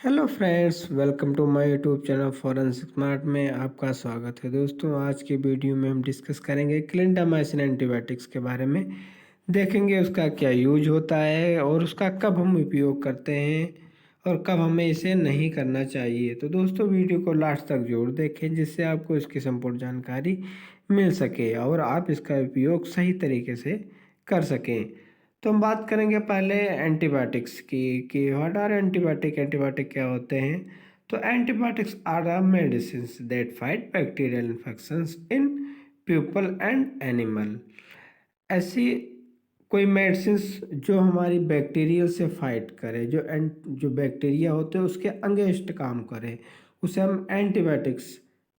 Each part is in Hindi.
Hello friends, welcome to my YouTube channel forensic smart में आपका स्वागत है। दोस्तों, आज की वीडियो में हम डिस्कस करेंगे क्लिंडामाइसिन एंटीबायोटिक्स के बारे में। देखेंगे उसका क्या यूज होता है और उसका कब हम उपयोग करते हैं और कब हमें इसे नहीं करना चाहिए। तो दोस्तों, वीडियो को लास्ट तक जरूर देखें जिससे आपको इसकी संपूर्ण जानकारी मिल सके और आप इसका उपयोग सही तरीके से कर सकें। तो हम बात करेंगे पहले एंटीबायोटिक्स की कि व्हाट आर एंटीबायोटिक। एंटीबायोटिक क्या होते हैं? तो antibiotics are the medicines that fight bacterial infections in people and animal. ऐसी कोई मेडिसिन्स जो हमारी बैक्टीरियल से फाइट करे, जो बैक्टीरिया होते हैं उसके अगेंस्ट काम करे, उसे हम एंटीबायोटिक्स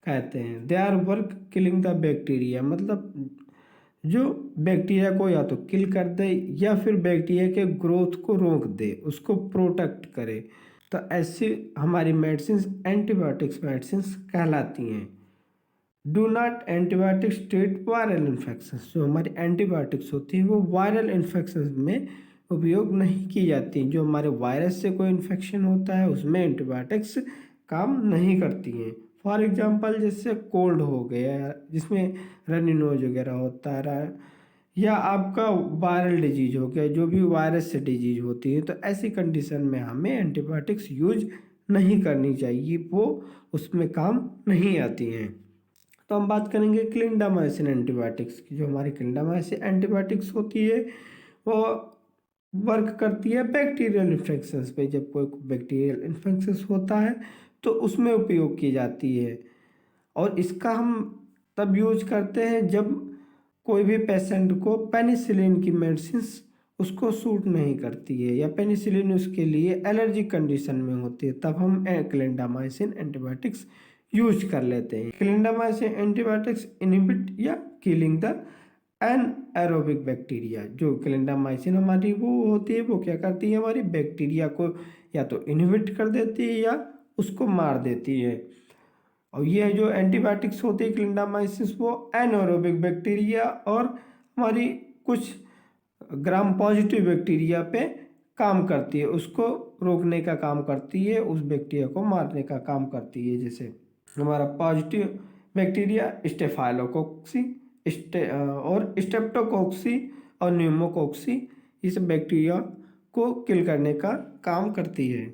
कहते हैं। They are work killing the bacteria, मतलब जो बैक्टीरिया को या तो किल कर दे या फिर बैक्टीरिया के ग्रोथ को रोक दे, उसको प्रोटेक्ट करे। तो ऐसी हमारी मेडिसिन एंटीबायोटिक्स मेडिसिन्स कहलाती हैं। Do not antibiotics treat viral infection. जो हमारी एंटीबायोटिक्स होती है वो वायरल इन्फेक्शन में उपयोग नहीं की जाती। जो हमारे वायरस से कोई इन्फेक्शन होता है उसमें एंटीबायोटिक्स काम नहीं करती हैं। फॉर एग्जांपल, जैसे कोल्ड हो गया जिसमें रनी नोज वगैरह होता है, या आपका वायरल डिजीज हो गया, जो भी वायरस से डिजीज होती है, तो ऐसी कंडीशन में हमें एंटीबायोटिक्स यूज नहीं करनी चाहिए, वो उसमें काम नहीं आती हैं। तो हम बात करेंगे क्लिंडामाइसिन एंटीबायोटिक्स की। जो हमारी क्लिंडामाइसिन एंटीबायोटिक्स होती है वो वर्क करती है बैक्टीरियल इन्फेक्शंस पे। जब कोई बैक्टीरियल इन्फेक्शंस होता है तो उसमें उपयोग की जाती है। और इसका हम तब यूज करते हैं जब कोई भी पेशेंट को पेनिसिलिन की मेडिसिन उसको सूट नहीं करती है या पेनिसिलिन उसके लिए एलर्जी कंडीशन में होती है, तब हम क्लिंडामाइसिन एंटीबायोटिक्स यूज कर लेते हैं। क्लिंडामाइसिन एंटीबायोटिक्स इनहिबिट या किलिंग द एरोबिक बैक्टीरिया। जो क्लिंडामाइसिन हमारी वो होती है, वो क्या करती है, हमारी बैक्टीरिया को या तो इनहिबिट कर देती है या उसको मार देती है। और ये जो एंटीबायोटिक्स होती है क्लिंडामाइसिन, वो एनारोबिक बैक्टीरिया और हमारी कुछ ग्राम पॉजिटिव बैक्टीरिया पे काम करती है, उसको रोकने का काम करती है, उस बैक्टीरिया को मारने का काम करती है। जैसे हमारा पॉजिटिव बैक्टीरिया स्टेफाइलोकोक्सी और स्टेप्टोकोक्सी और न्यूमोकोक्सी, इस बैक्टीरिया को किल करने का काम करती है।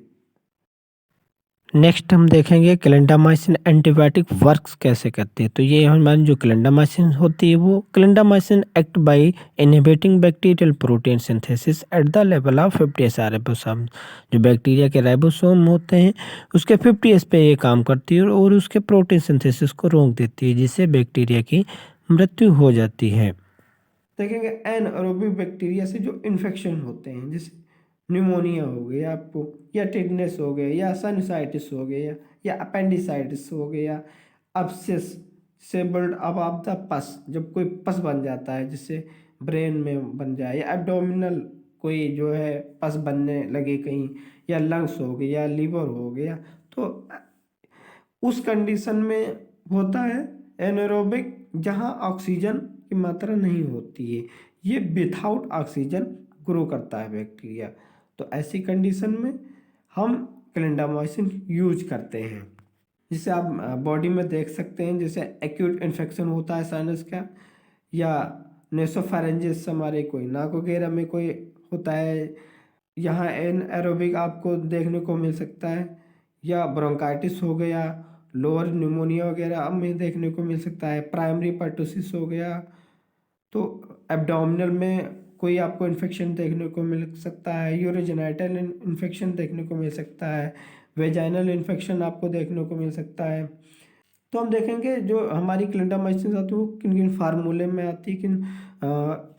नेक्स्ट हम देखेंगे क्लिंडामाइसिन एंटीबायोटिक वर्क्स कैसे करती है। तो ये हमारी जो क्लिंडामाइसिन होती है वो clindamycin act by inhibiting bacterial protein synthesis at the level of 50s ribosome. जो बैक्टीरिया के राइबोसोम होते हैं उसके 50s पे ये काम करती है और उसके प्रोटीन सिंथेसिस को रोक देती है, जिससे बैक्टीरिया की मृत्यु हो जाती है। देखेंगे एनारोबिक बैक्टीरिया से जो इन्फेक्शन होते हैं, जैसे न्यूमोनिया हो गया आपको, या टिटनेस हो गया, या साइनसाइटिस हो गया, या अपेंडिसाइटिस हो गया, अब्सेस से बिल्ड अप ऑफ द पस। जब कोई पस बन जाता है जिससे ब्रेन में बन जाए, या एब्डोमिनल कोई जो है पस बनने लगे कहीं, या लंग्स हो गया, या लीवर हो गया, तो उस कंडीशन में होता है एनारोबिक, जहाँ ऑक्सीजन की मात्रा नहीं होती है, ये विथआउट ऑक्सीजन ग्रो करता है बैक्टीरिया। तो ऐसी कंडीशन में हम क्लिंडामाइसिन यूज करते हैं। जिसे आप बॉडी में देख सकते हैं, जैसे एक्यूट इन्फेक्शन होता है साइनस का, या नेसोफेरेंजिस हमारे कोई नाक वगैरह में कोई होता है, यहाँ एन एरोबिक आपको देखने को मिल सकता है, या ब्रोंकाइटिस हो गया, लोअर न्यूमोनिया वगैरह में देखने को मिल सकता है, प्राइमरी पर्टुसिस हो गया। तो एब्डोमिनल में कोई आपको इन्फेक्शन देखने को मिल सकता है, यूरोजेनाइटल इन्फेक्शन देखने को मिल सकता है, वेजाइनल इन्फेक्शन आपको देखने को मिल सकता है। तो हम देखेंगे जो हमारी क्लिंडामाइसिन आती है वो किन किन फार्मूले में आती है, किन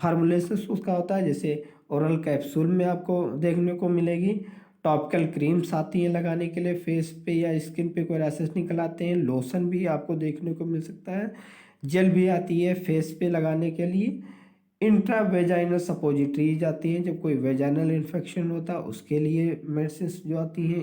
फार्मूलेशन उसका होता है। जैसे ओरल कैप्सूल में आपको देखने को मिलेगी, टॉपिकल क्रीम्स आती हैं लगाने के लिए फेस पे या स्किन पे कोई रैशेस निकल आते हैं, लोशन भी आपको देखने को मिल सकता है, जेल भी आती है फेस पे लगाने के लिए, इंट्रावेजाइनल सपोजिटरीज आती हैं जब कोई वेजाइनल इन्फेक्शन होता है उसके लिए मेडिसिन जो आती हैं,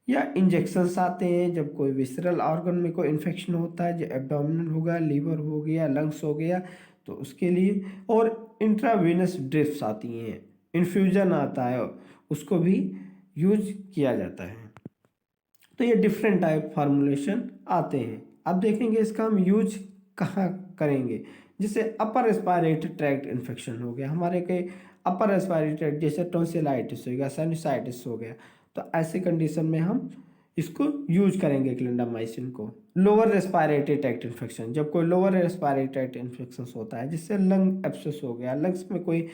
या इंजेक्शंस आते हैं जब कोई विसरल ऑर्गन में कोई इन्फेक्शन होता है, जो एब्डोमिनल हो गया, लीवर हो गया, लंग्स हो गया, तो उसके लिए। और इंट्रावेनस ड्रिप्स आती हैं, इन्फ्यूजन आता है, उसको भी यूज किया जाता है। तो ये डिफरेंट टाइप फार्मूलेशन आते हैं। अब देखेंगे इसका हम यूज कहाँ करेंगे। जैसे अपर रेस्पिरेटरी ट्रैक्ट इन्फेक्शन हो गया, हमारे कई अपर रेस्पिरेटरी ट्रैक्ट जैसे टॉन्सिलाइटिस हो गया, साइनसाइटिस हो गया, तो ऐसे कंडीशन में हम इसको यूज करेंगे क्लिंडामाइसिन को। लोअर रेस्पिरेटरी ट्रैक्ट इन्फेक्शन, जब कोई लोअर रेस्पिरेटरी ट्रैक्ट इन्फेक्शन होता है, जिससे लंग एब्सेस हो गया, लंग्स में कोई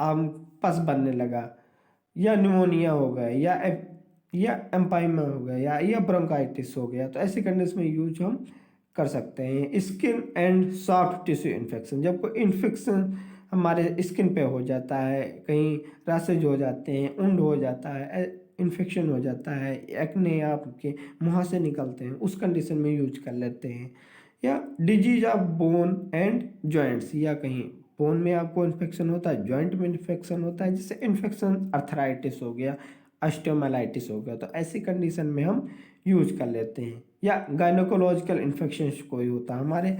आम पस बनने लगा, या निमोनिया हो गया, या एम्पाइमा हो गया, या ब्रोंकाइटिस हो गया, तो ऐसी कंडीशन में यूज हम कर सकते हैं। Skin and soft tissue infection, जब कोई इन्फेक्शन हमारे स्किन पे हो जाता है, कहीं रैशेज हो जाते हैं, उंड हो जाता है, इन्फेक्शन हो जाता है, एक्ने आपके मुँह से निकलते हैं, उस कंडीशन में यूज कर लेते हैं। या disease of bone and joints, या कहीं बोन में आपको इन्फेक्शन होता है, जॉइंट में इन्फेक्शन होता है, जिससे इन्फेक्शन अर्थराइटिस हो गया, ऑस्टियोमाइलाइटिस हो गया, तो ऐसी कंडीशन में हम यूज कर लेते हैं। या गायनोकोलॉजिकल इन्फेक्शन कोई होता है, हमारे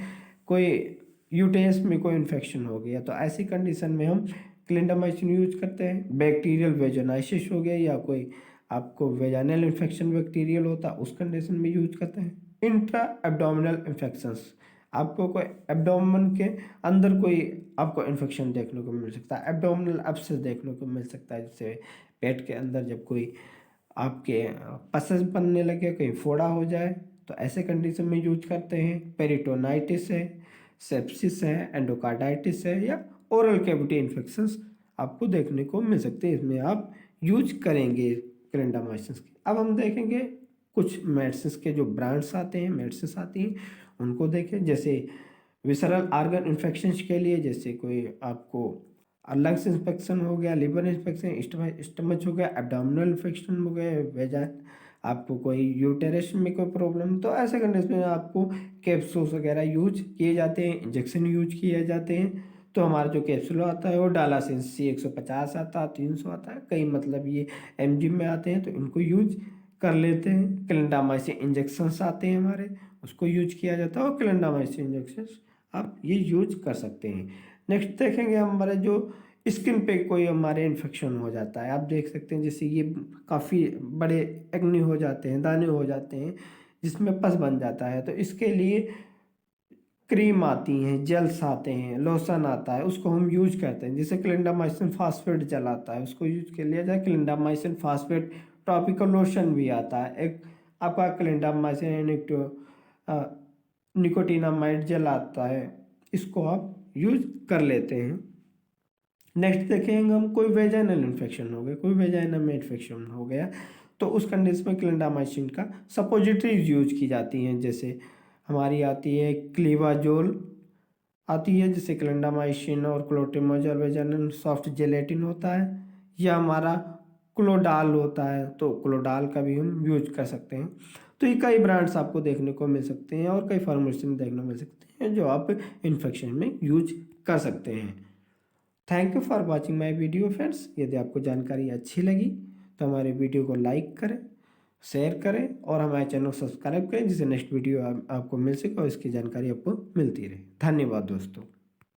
कोई यूटेरस में कोई इन्फेक्शन हो गया, तो ऐसी कंडीशन में हम क्लिंडामाइसिन यूज करते हैं। बैक्टीरियल वेजानाइसिस हो गया, या कोई आपको वेजाइनल इन्फेक्शन बैक्टीरियल होता है, उस कंडीशन में यूज करते हैं। इंट्रा एब्डोमिनल इन्फेक्शंस, आपको कोई एब्डोमेन के अंदर कोई आपको इन्फेक्शन देखने को मिल सकता है, एब्डोमिनल एब्सेस देखने को मिल सकता है, जिससे पेट के अंदर जब कोई आपके पसस बनने लगे, कहीं फोड़ा हो जाए, तो ऐसे कंडीशन में यूज करते हैं। पेरिटोनाइटिस है, सेप्सिस है, एंडोकार्डाइटिस है, या ओरल कैविटी इन्फेक्शंस आपको देखने को मिल सकते हैं, इसमें आप यूज करेंगे क्लिंडामाइसिन की। अब हम देखेंगे कुछ मेडिसिन के जो ब्रांड्स आते हैं, मेडिसिन आती हैं, उनको देखें। जैसे विसरल आर्गन इन्फेक्शंस के लिए, जैसे कोई आपको लंग्स इन्फेक्शन हो गया, लिवर इन्फेक्शन, स्टमच हो गया, एब्डोमिनल इन्फेक्शन हो गया, वेजाइन, आपको कोई यूटेरस में कोई प्रॉब्लम, तो ऐसे कंडीशन में आपको कैप्सूल्स वगैरह यूज किए जाते हैं, इंजेक्शन यूज किए जाते हैं। तो हमारा जो कैप्सूल आता है वो डालासिन C150 आता है, 300 आता है, कई मतलब ये mg में आते हैं, तो इनको यूज कर लेते हैं। क्लिंडामाइसिन इंजेक्शंस आते हैं हमारे, उसको यूज किया जाता है, और क्लिंडामाइसिन इंजेक्शंस आप ये यूज कर सकते हैं। नेक्स्ट देखेंगे हमारे जो स्किन पे कोई हमारे इन्फेक्शन हो जाता है, आप देख सकते हैं जैसे ये काफ़ी बड़े एक्ने हो जाते हैं, दाने हो जाते हैं, जिसमें पस बन जाता है, तो इसके लिए क्रीम आती हैं, जेल्स आते हैं, लोशन आता है, उसको हम यूज करते हैं। जैसे क्लिंडामाइसिन फास्फेट जेल आता है, उसको यूज कर लिया जाए। क्लिंडामाइसिन फास्फेट टॉपिकल लोशन भी आता है, एक आपका क्लिंडामाइसिन निकोटिनामाइड जेल आता है, इसको आप यूज कर लेते हैं। नेक्स्ट देखेंगे हम, कोई वेजाइनल इन्फेक्शन हो गया, कोई वेजाइना में इन्फेक्शन हो गया, तो उस कंडीशन में क्लिंडामाइसिन का सपोजिटरीज यूज की जाती हैं। जैसे हमारी आती है क्लीवाजोल आती है, जिससे क्लिंडामाइसिन और क्लोट्रिमोजोल वेजाइनल सॉफ्ट जेलेटिन होता है, या हमारा क्लोडाल होता है, तो क्लोडाल का भी हम यूज कर सकते हैं। तो ये कई ब्रांड्स आपको देखने को मिल सकते हैं, और कई फार्मेसी देखने को मिल सकते हैं, जो आप इन्फेक्शन में यूज कर सकते हैं। Thank you for watching my video friends. यदि आपको जानकारी अच्छी लगी तो हमारे वीडियो को लाइक करें, शेयर करें, और हमारे चैनल को सब्सक्राइब करें, जिससे नेक्स्ट वीडियो आपको मिल सके और इसकी जानकारी आपको मिलती रहे। धन्यवाद दोस्तों।